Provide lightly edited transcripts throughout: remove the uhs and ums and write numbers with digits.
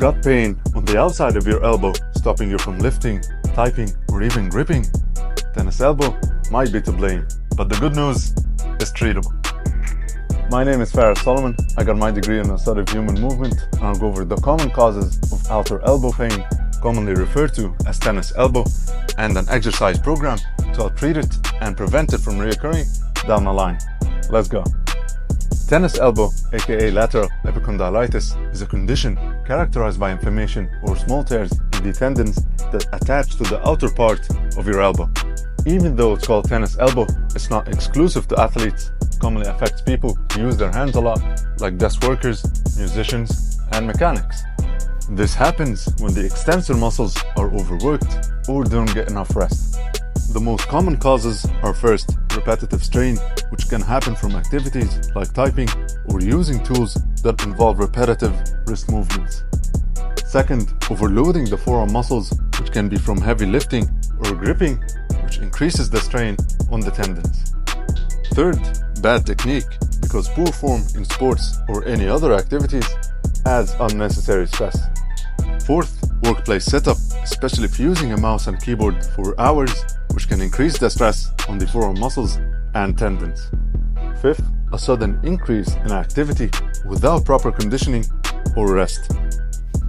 got pain on the outside of your elbow, stopping you from lifting, typing, or even gripping, tennis elbow might be to blame, but the good news is treatable. My name is Faris Solomon. I got my degree in the study of human movement, and I'll go over the common causes of outer elbow pain, commonly referred to as tennis elbow, and an exercise program to help treat it and prevent it from reoccurring down the line. Let's go. Tennis elbow, aka lateral epicondylitis, is a condition characterized by inflammation or small tears in the tendons that attach to the outer part of your elbow. Even though it's called tennis elbow, it's not exclusive to athletes. It commonly affects people who use their hands a lot, like desk workers, musicians, and mechanics. This happens when the extensor muscles are overworked or don't get enough rest. The most common causes are first, repetitive strain, which can happen from activities like typing or using tools that involve repetitive wrist movements. Second, overloading the forearm muscles, which can be from heavy lifting or gripping, which increases the strain on the tendons. Third, bad technique, because poor form in sports or any other activities adds unnecessary stress. Fourth, workplace setup, especially if using a mouse and keyboard for hours, which can increase the stress on the forearm muscles and tendons. Fifth, a sudden increase in activity without proper conditioning or rest.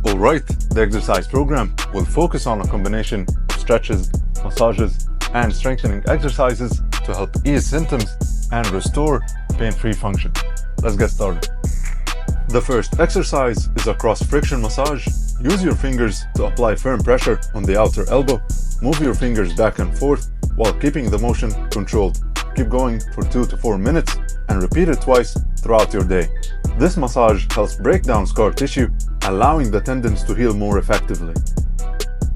Alright, the exercise program will focus on a combination of stretches, massages, and strengthening exercises to help ease symptoms and restore pain-free function. Let's get started. The first exercise is a cross-friction massage. Use your fingers to apply firm pressure on the outer elbow. Move your fingers back and forth while keeping the motion controlled. Keep going for 2 to 4 minutes and repeat it twice throughout your day. This massage helps break down scar tissue, allowing the tendons to heal more effectively.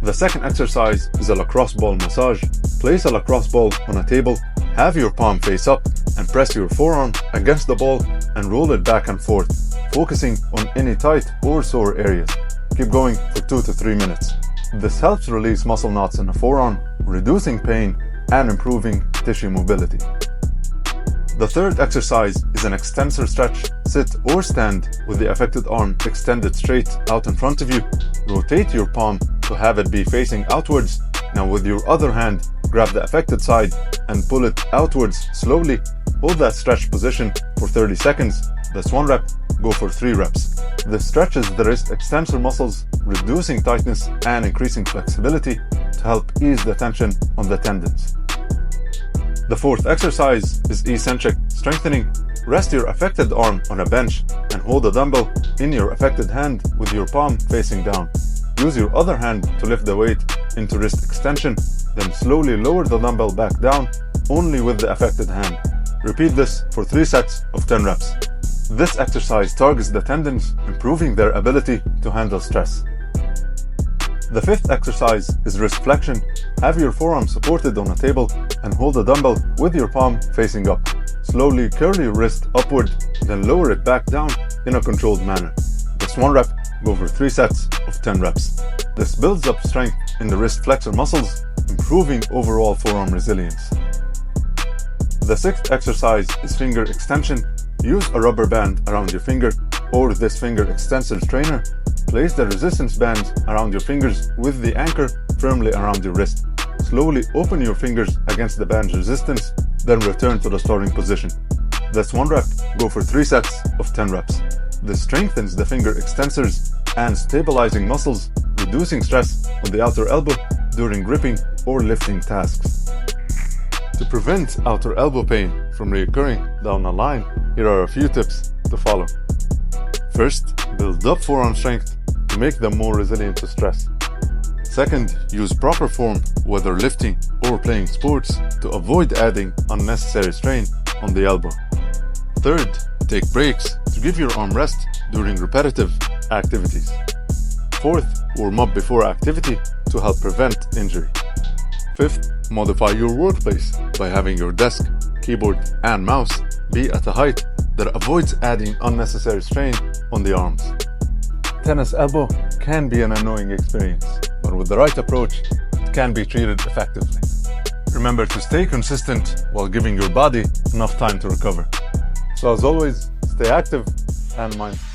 The second exercise is a lacrosse ball massage. Place a lacrosse ball on a table, have your palm face up, and press your forearm against the ball and roll it back and forth, focusing on any tight or sore areas. Keep going for 2 to 3 minutes. This helps release muscle knots in the forearm, reducing pain and improving tissue mobility. The third exercise is an extensor stretch. Sit or stand with the affected arm extended straight out in front of you. Rotate your palm to have it be facing outwards. Now with your other hand, grab the affected side and pull it outwards slowly. Hold that stretch position for 30 seconds. That's 1 rep. Go for 3 reps. This stretches the wrist extensor muscles, reducing tightness and increasing flexibility to help ease the tension on the tendons. The fourth exercise is eccentric strengthening. Rest your affected arm on a bench and hold a dumbbell in your affected hand with your palm facing down. Use your other hand to lift the weight into wrist extension, then slowly lower the dumbbell back down only with the affected hand. Repeat this for 3 sets of 10 reps. This exercise targets the tendons, improving their ability to handle stress. The fifth exercise is wrist flexion. Have your forearm supported on a table and hold a dumbbell with your palm facing up. Slowly curl your wrist upward, then lower it back down in a controlled manner. That's 1 rep. Go for 3 sets of 10 reps. This builds up strength in the wrist flexor muscles, improving overall forearm resilience. The sixth exercise is finger extension. Use a rubber band around your finger or this finger extensor strainer. Place the resistance bands around your fingers with the anchor firmly around your wrist. Slowly open your fingers against the band's resistance, then return to the starting position. That's 1 rep. Go for 3 sets of 10 reps. This strengthens the finger extensors and stabilizing muscles, reducing stress on the outer elbow during gripping or lifting tasks. To prevent outer elbow pain from reoccurring down the line, here are a few tips to follow. First, build up forearm strength to make them more resilient to stress. Second, use proper form, whether lifting or playing sports, to avoid adding unnecessary strain on the elbow. Third, take breaks to give your arm rest during repetitive activities. Fourth, warm up before activity to help prevent injury. Fifth, modify your workplace by having your desk, keyboard, and mouse be at a height that avoids adding unnecessary strain on the arms. Tennis elbow can be an annoying experience, but with the right approach, it can be treated effectively. Remember to stay consistent while giving your body enough time to recover. So as always, stay active and mindful.